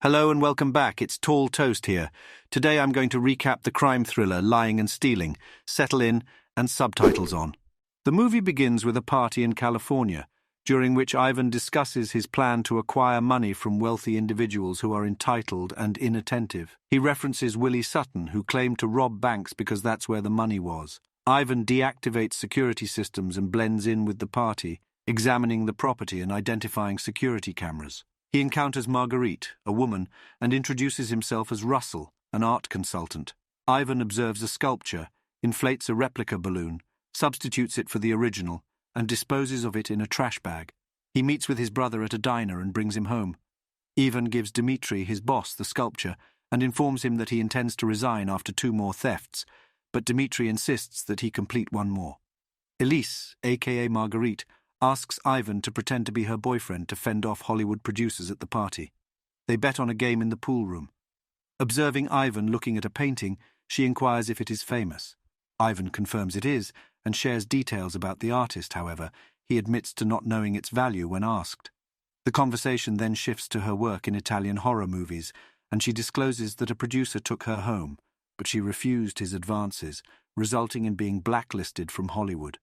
Hello and welcome back, it's Tall Toast here. Today I'm going to recap the crime thriller Lying and Stealing, settle in, and subtitles on. The movie begins with a party in California, during which Ivan discusses his plan to acquire money from wealthy individuals who are entitled and inattentive. He references Willie Sutton, who claimed to rob banks because that's where the money was. Ivan deactivates security systems and blends in with the party, examining the property and identifying security cameras. He encounters Marguerite, a woman, and introduces himself as Russell, an art consultant. Ivan observes a sculpture, inflates a replica balloon, substitutes it for the original, and disposes of it in a trash bag. He meets with his brother at a diner and brings him home. Ivan gives Dmitri, his boss, the sculpture, and informs him that he intends to resign after 2 more thefts, but Dmitri insists that he complete 1 more. Elise, a.k.a. Marguerite, asks Ivan to pretend to be her boyfriend to fend off Hollywood producers at the party. They bet on a game in the pool room. Observing Ivan looking at a painting, she inquires if it is famous. Ivan confirms it is, and shares details about the artist, however. He admits to not knowing its value when asked. The conversation then shifts to her work in Italian horror movies, and she discloses that a producer took her home, but she refused his advances, resulting in being blacklisted from Hollywood.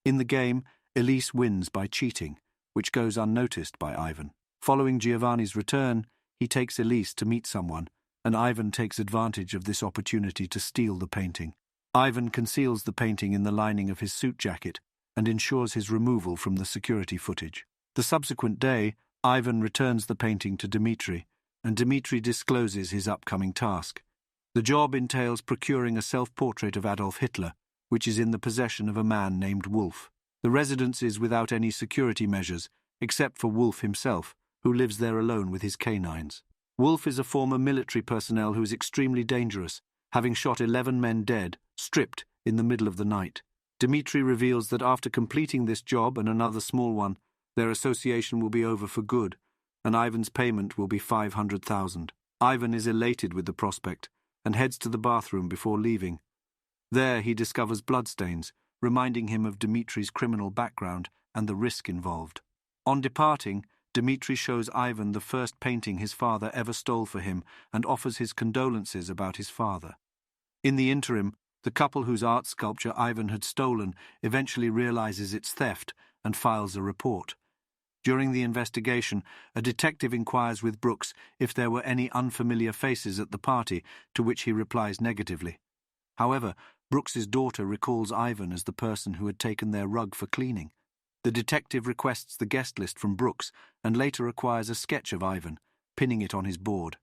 In the game, Elise wins by cheating, which goes unnoticed by Ivan. Following Giovanni's return, he takes Elise to meet someone, and Ivan takes advantage of this opportunity to steal the painting. Ivan conceals the painting in the lining of his suit jacket and ensures his removal from the security footage. The subsequent day, Ivan returns the painting to Dmitri, and Dmitri discloses his upcoming task. The job entails procuring a self-portrait of Adolf Hitler, which is in the possession of a man named Wolf. The residence is without any security measures, except for Wolf himself, who lives there alone with his canines. Wolf is a former military personnel who is extremely dangerous, having shot 11 men dead, stripped, in the middle of the night. Dmitri reveals that after completing this job and another small one, their association will be over for good, and Ivan's payment will be 500,000. Ivan is elated with the prospect, and heads to the bathroom before leaving. There he discovers bloodstains, reminding him of Dmitri's criminal background and the risk involved. On departing, Dmitri shows Ivan the first painting his father ever stole for him and offers his condolences about his father. In the interim, the couple whose art sculpture Ivan had stolen eventually realizes its theft and files a report. During the investigation, a detective inquires with Brooks if there were any unfamiliar faces at the party, to which he replies negatively. However, Brooks's daughter recalls Ivan as the person who had taken their rug for cleaning. The detective requests the guest list from Brooks and later acquires a sketch of Ivan, pinning it on his board.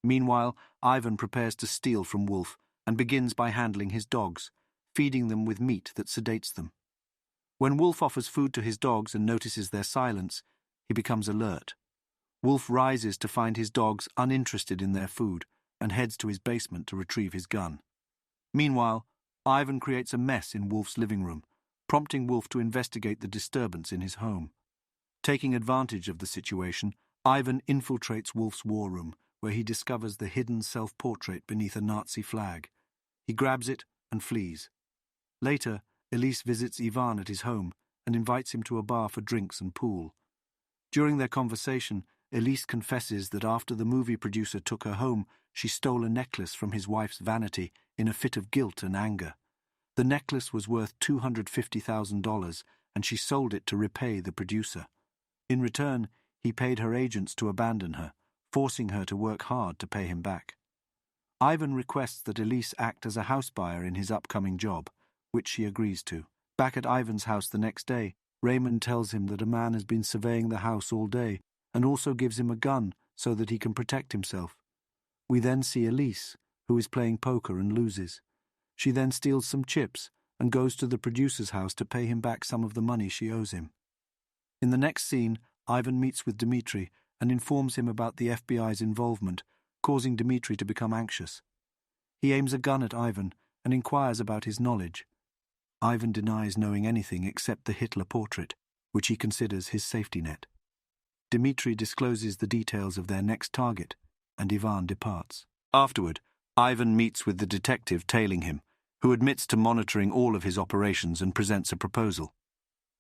Meanwhile, Ivan prepares to steal from Wolf and begins by handling his dogs, feeding them with meat that sedates them. When Wolf offers food to his dogs and notices their silence, he becomes alert. Wolf rises to find his dogs uninterested in their food and heads to his basement to retrieve his gun. Meanwhile, Ivan creates a mess in Wolf's living room, prompting Wolf to investigate the disturbance in his home. Taking advantage of the situation, Ivan infiltrates Wolf's war room, where he discovers the hidden self-portrait beneath a Nazi flag. He grabs it and flees. Later, Elise visits Ivan at his home and invites him to a bar for drinks and pool. During their conversation, Elise confesses that after the movie producer took her home, she stole a necklace from his wife's vanity in a fit of guilt and anger. The necklace was worth $250,000, and she sold it to repay the producer. In return, he paid her agents to abandon her, forcing her to work hard to pay him back. Ivan requests that Elise act as a house buyer in his upcoming job, which she agrees to. Back at Ivan's house the next day, Raymond tells him that a man has been surveying the house all day and also gives him a gun so that he can protect himself. We then see Elise, who is playing poker and loses. She then steals some chips and goes to the producer's house to pay him back some of the money she owes him. In the next scene, Ivan meets with Dmitri and informs him about the FBI's involvement, causing Dmitri to become anxious. He aims a gun at Ivan and inquires about his knowledge. Ivan denies knowing anything except the Hitler portrait, which he considers his safety net. Dmitri discloses the details of their next target, and Ivan departs. Afterward, Ivan meets with the detective tailing him, who admits to monitoring all of his operations and presents a proposal.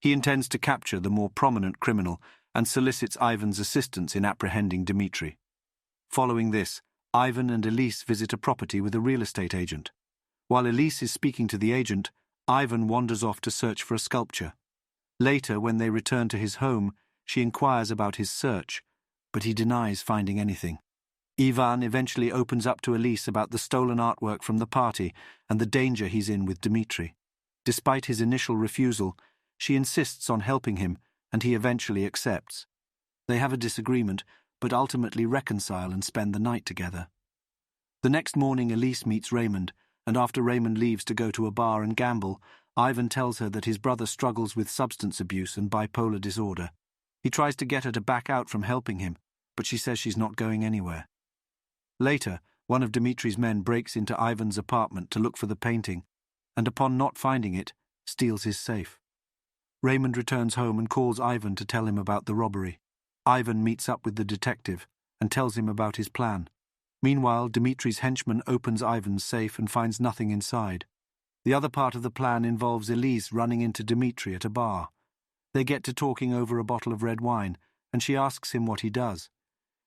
He intends to capture the more prominent criminal and solicits Ivan's assistance in apprehending Dmitri. Following this, Ivan and Elise visit a property with a real estate agent. While Elise is speaking to the agent, Ivan wanders off to search for a sculpture. Later, when they return to his home, she inquires about his search, but he denies finding anything. Ivan eventually opens up to Elise about the stolen artwork from the party and the danger he's in with Dmitri. Despite his initial refusal, she insists on helping him, and he eventually accepts. They have a disagreement, but ultimately reconcile and spend the night together. The next morning, Elise meets Raymond, and after Raymond leaves to go to a bar and gamble, Ivan tells her that his brother struggles with substance abuse and bipolar disorder. He tries to get her to back out from helping him, but she says she's not going anywhere. Later, one of Dmitri's men breaks into Ivan's apartment to look for the painting, and upon not finding it, steals his safe. Raymond returns home and calls Ivan to tell him about the robbery. Ivan meets up with the detective and tells him about his plan. Meanwhile, Dmitri's henchman opens Ivan's safe and finds nothing inside. The other part of the plan involves Elise running into Dmitri at a bar. They get to talking over a bottle of red wine, and she asks him what he does.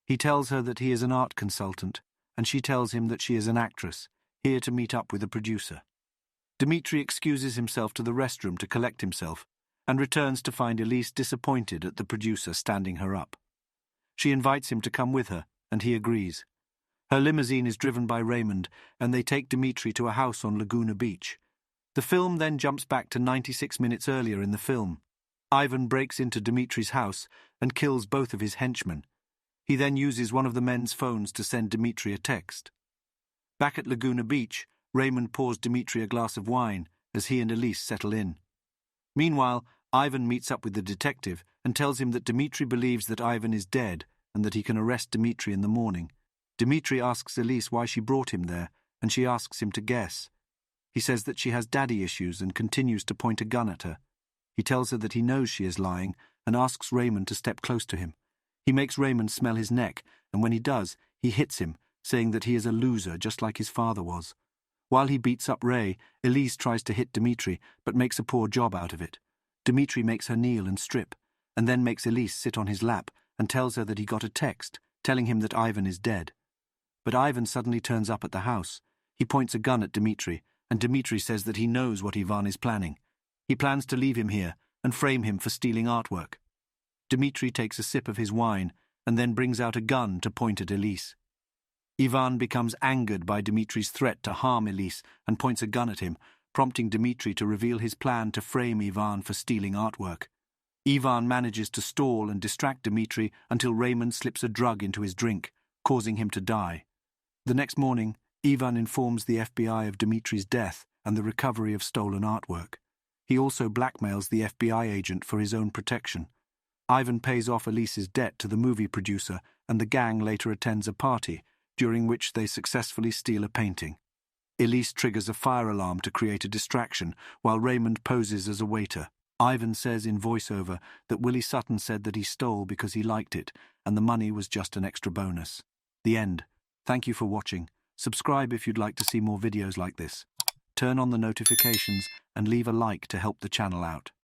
He tells her that he is an art consultant, and she tells him that she is an actress, here to meet up with a producer. Dmitri excuses himself to the restroom to collect himself, and returns to find Elise disappointed at the producer standing her up. She invites him to come with her, and he agrees. Her limousine is driven by Raymond, and they take Dmitri to a house on Laguna Beach. The film then jumps back to 96 minutes earlier in the film. Ivan breaks into Dmitri's house and kills both of his henchmen. He then uses one of the men's phones to send Dmitri a text. Back at Laguna Beach, Raymond pours Dmitri a glass of wine as he and Elise settle in. Meanwhile, Ivan meets up with the detective and tells him that Dmitri believes that Ivan is dead and that he can arrest Dmitri in the morning. Dmitri asks Elise why she brought him there, and she asks him to guess. He says that she has daddy issues and continues to point a gun at her. He tells her that he knows she is lying and asks Raymond to step close to him. He makes Raymond smell his neck, and when he does, he hits him, saying that he is a loser just like his father was. While he beats up Ray, Elise tries to hit Dmitri, but makes a poor job out of it. Dmitri makes her kneel and strip, and then makes Elise sit on his lap and tells her that he got a text telling him that Ivan is dead. But Ivan suddenly turns up at the house. He points a gun at Dmitri, and Dmitri says that he knows what Ivan is planning. He plans to leave him here and frame him for stealing artwork. Dmitri takes a sip of his wine and then brings out a gun to point at Elise. Ivan becomes angered by Dmitri's threat to harm Elise and points a gun at him, prompting Dmitri to reveal his plan to frame Ivan for stealing artwork. Ivan manages to stall and distract Dmitri until Raymond slips a drug into his drink, causing him to die. The next morning, Ivan informs the FBI of Dmitri's death and the recovery of stolen artwork. He also blackmails the FBI agent for his own protection. Ivan pays off Elise's debt to the movie producer, and the gang later attends a party, during which they successfully steal a painting. Elise triggers a fire alarm to create a distraction, while Raymond poses as a waiter. Ivan says in voiceover that Willie Sutton said that he stole because he liked it, and the money was just an extra bonus. The end. Thank you for watching. Subscribe if you'd like to see more videos like this. Turn on the notifications and leave a like to help the channel out.